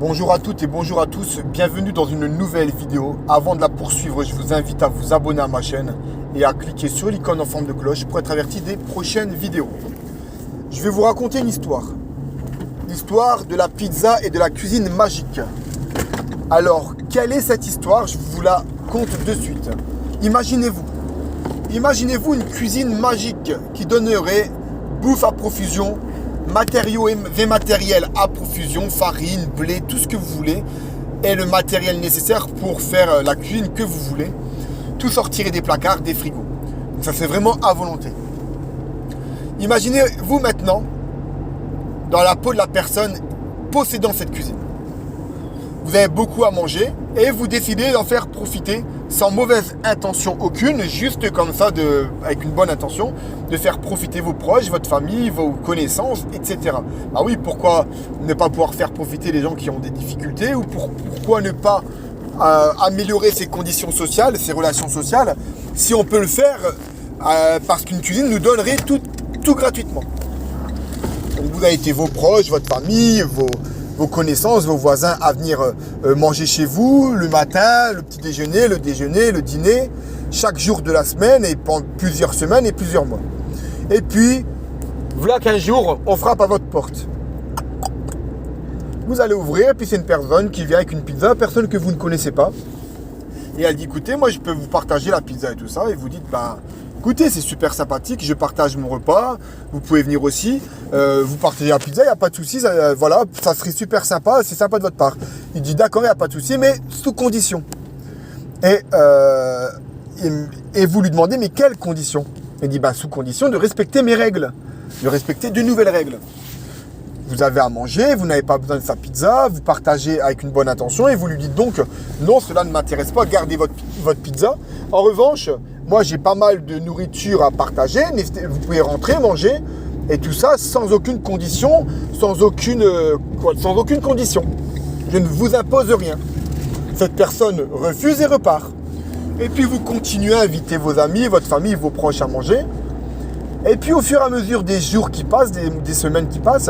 Bonjour à toutes et bonjour à tous, bienvenue dans une nouvelle vidéo. Avant de la poursuivre, je vous invite à vous abonner à ma chaîne et à cliquer sur l'icône en forme de cloche pour être averti des prochaines vidéos. Je vais vous raconter une histoire. L'histoire de la pizza et de la cuisine magique. Alors, quelle est cette histoire? Je vous la conte de suite. Imaginez-vous une cuisine magique qui donnerait bouffe à profusion, matériaux et matériel à profusion, farine, blé, tout ce que vous voulez, et le matériel nécessaire pour faire la cuisine que vous voulez. Tout sortirait des placards, des frigos. Donc ça c'est vraiment à volonté. Imaginez-vous maintenant dans la peau de la personne possédant cette cuisine. Vous avez beaucoup à manger et vous décidez d'en faire profiter sans mauvaise intention aucune, juste comme ça, avec une bonne intention, de faire profiter vos proches, votre famille, vos connaissances, etc. Ah oui, pourquoi ne pas pouvoir faire profiter les gens qui ont des difficultés, ou pourquoi ne pas améliorer ses conditions sociales, ses relations sociales, si on peut le faire parce qu'une cuisine nous donnerait tout gratuitement. Donc vous avez été vos proches, votre famille, vos connaissances, vos voisins à venir manger chez vous le matin, le petit déjeuner, le dîner, chaque jour de la semaine et pendant plusieurs semaines et plusieurs mois. Et puis, voilà qu'un jour, on frappe à votre porte. Vous allez ouvrir, puis c'est une personne qui vient avec une pizza, personne que vous ne connaissez pas. Et elle dit, écoutez, moi je peux vous partager la pizza et tout ça. Et vous dites, écoutez, c'est super sympathique, je partage mon repas, vous pouvez venir aussi, vous partagez la pizza, il n'y a pas de souci, voilà, ça serait super sympa, c'est sympa de votre part. Il dit d'accord, il n'y a pas de souci, mais sous condition. Et vous lui demandez, mais quelles conditions? Il dit, sous condition de respecter mes règles, de respecter de nouvelles règles. Vous avez à manger, vous n'avez pas besoin de sa pizza, vous partagez avec une bonne intention et vous lui dites donc, non, cela ne m'intéresse pas, gardez votre pizza. En revanche, moi, j'ai pas mal de nourriture à partager. Vous pouvez rentrer, manger, et tout ça sans aucune condition, sans aucune condition. Je ne vous impose rien. Cette personne refuse et repart. Et puis, vous continuez à inviter vos amis, votre famille, vos proches à manger. Et puis, au fur et à mesure des jours qui passent, des semaines qui passent,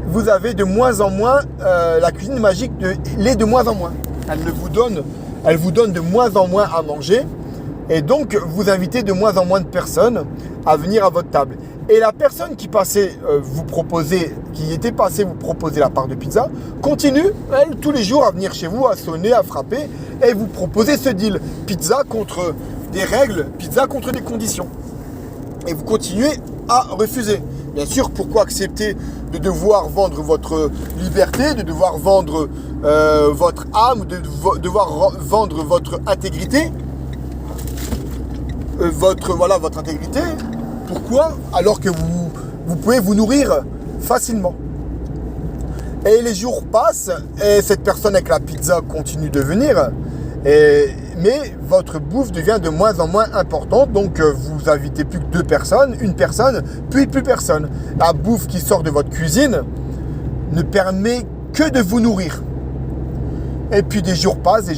vous avez de moins en moins, la cuisine magique l'est de moins en moins. Elle vous donne de moins en moins à manger. Et donc, vous invitez de moins en moins de personnes à venir à votre table. Et la personne qui était passée vous proposer la part de pizza, continue, elle, tous les jours à venir chez vous, à sonner, à frapper, et vous proposer ce deal. Pizza contre des règles, pizza contre des conditions. Et vous continuez à refuser. Bien sûr, pourquoi accepter de devoir vendre votre liberté, de devoir vendre votre âme, de devoir vendre votre intégrité, votre intégrité? Pourquoi? Alors que vous pouvez vous nourrir facilement. Et les jours passent et cette personne avec la pizza continue de venir, mais votre bouffe devient de moins en moins importante, donc vous invitez plus que 2 personnes, une personne, puis plus personne. La bouffe qui sort de votre cuisine ne permet que de vous nourrir. Et puis des jours passent,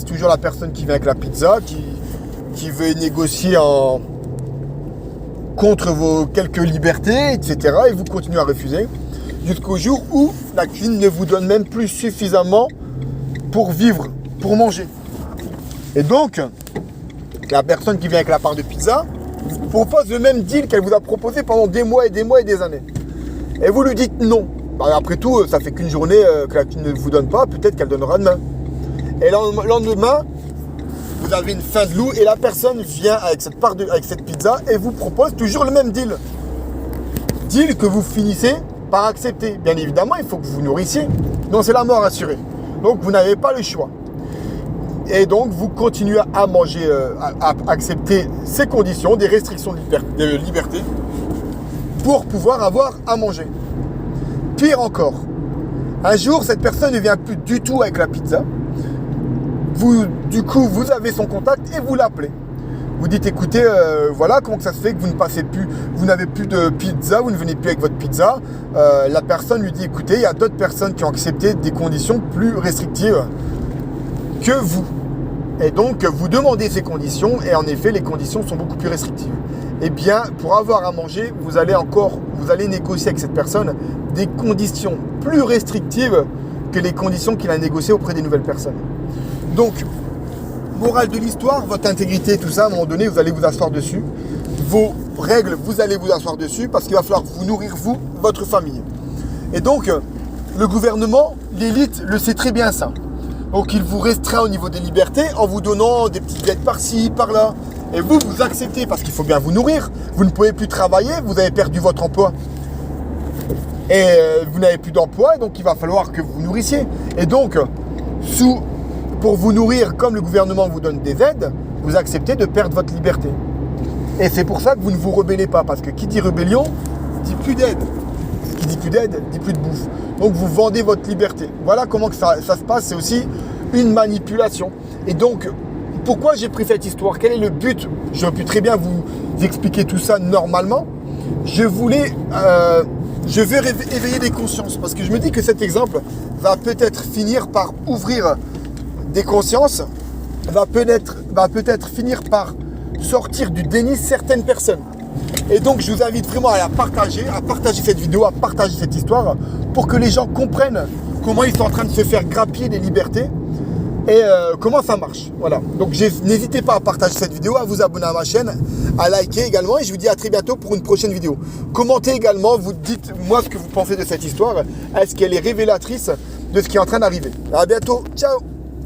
toujours la personne qui vient avec la pizza, qui veut négocier contre vos quelques libertés, etc. Et vous continuez à refuser jusqu'au jour où la cuisine ne vous donne même plus suffisamment pour vivre, pour manger. Et donc, la personne qui vient avec la part de pizza vous propose le même deal qu'elle vous a proposé pendant des mois et des années. Et vous lui dites non. Après tout, ça fait qu'une journée que la cuisine ne vous donne pas, peut-être qu'elle donnera demain. Et le lendemain, vous avez une faim de loup et la personne vient avec cette pizza et vous propose toujours le même deal. Deal que vous finissez par accepter. Bien évidemment, il faut que vous vous nourrissiez. Donc c'est la mort assurée. Donc vous n'avez pas le choix. Et donc vous continuez à manger, à accepter ces conditions, des restrictions de liberté pour pouvoir avoir à manger. Pire encore, un jour cette personne ne vient plus du tout avec la pizza. Du coup, vous avez son contact et vous l'appelez. Vous dites, écoutez, voilà, comment que ça se fait que vous n'avez plus de pizza, vous ne venez plus avec votre pizza. La personne lui dit, écoutez, il y a d'autres personnes qui ont accepté des conditions plus restrictives que vous. Et donc, vous demandez ces conditions et en effet, les conditions sont beaucoup plus restrictives. Eh bien, pour avoir à manger, vous allez négocier avec cette personne des conditions plus restrictives que les conditions qu'il a négociées auprès des nouvelles personnes. Donc, morale de l'histoire, votre intégrité, tout ça, à un moment donné, vous allez vous asseoir dessus. Vos règles, vous allez vous asseoir dessus parce qu'il va falloir vous nourrir, vous, votre famille. Et donc, le gouvernement, l'élite, le sait très bien ça. Donc, il vous restreint au niveau des libertés en vous donnant des petites aides par-ci, par-là. Et vous, vous acceptez parce qu'il faut bien vous nourrir. Vous ne pouvez plus travailler, vous avez perdu votre emploi. Et vous n'avez plus d'emploi, donc il va falloir que vous vous nourrissiez. Et donc, pour vous nourrir, comme le gouvernement vous donne des aides, vous acceptez de perdre votre liberté. Et c'est pour ça que vous ne vous rebellez pas, parce que qui dit rébellion, dit plus d'aide. Qui dit plus d'aide, dit plus de bouffe. Donc vous vendez votre liberté. Voilà comment que ça se passe, c'est aussi une manipulation. Et donc, pourquoi j'ai pris cette histoire? Quel est le but? J'aurais pu très bien vous expliquer tout ça normalement. Je veux éveiller des consciences, parce que je me dis que cet exemple va peut-être finir par ouvrir des consciences, va peut-être finir par sortir du déni certaines personnes. Et donc je vous invite vraiment à la partager, cette vidéo, à partager cette histoire pour que les gens comprennent comment ils sont en train de se faire grappiller des libertés et comment ça marche. Voilà. Donc n'hésitez pas à partager cette vidéo, à vous abonner à ma chaîne, à liker également et je vous dis à très bientôt pour une prochaine vidéo. Commentez également, vous dites moi ce que vous pensez de cette histoire. Est-ce qu'elle est révélatrice de ce qui est en train d'arriver? À bientôt, ciao!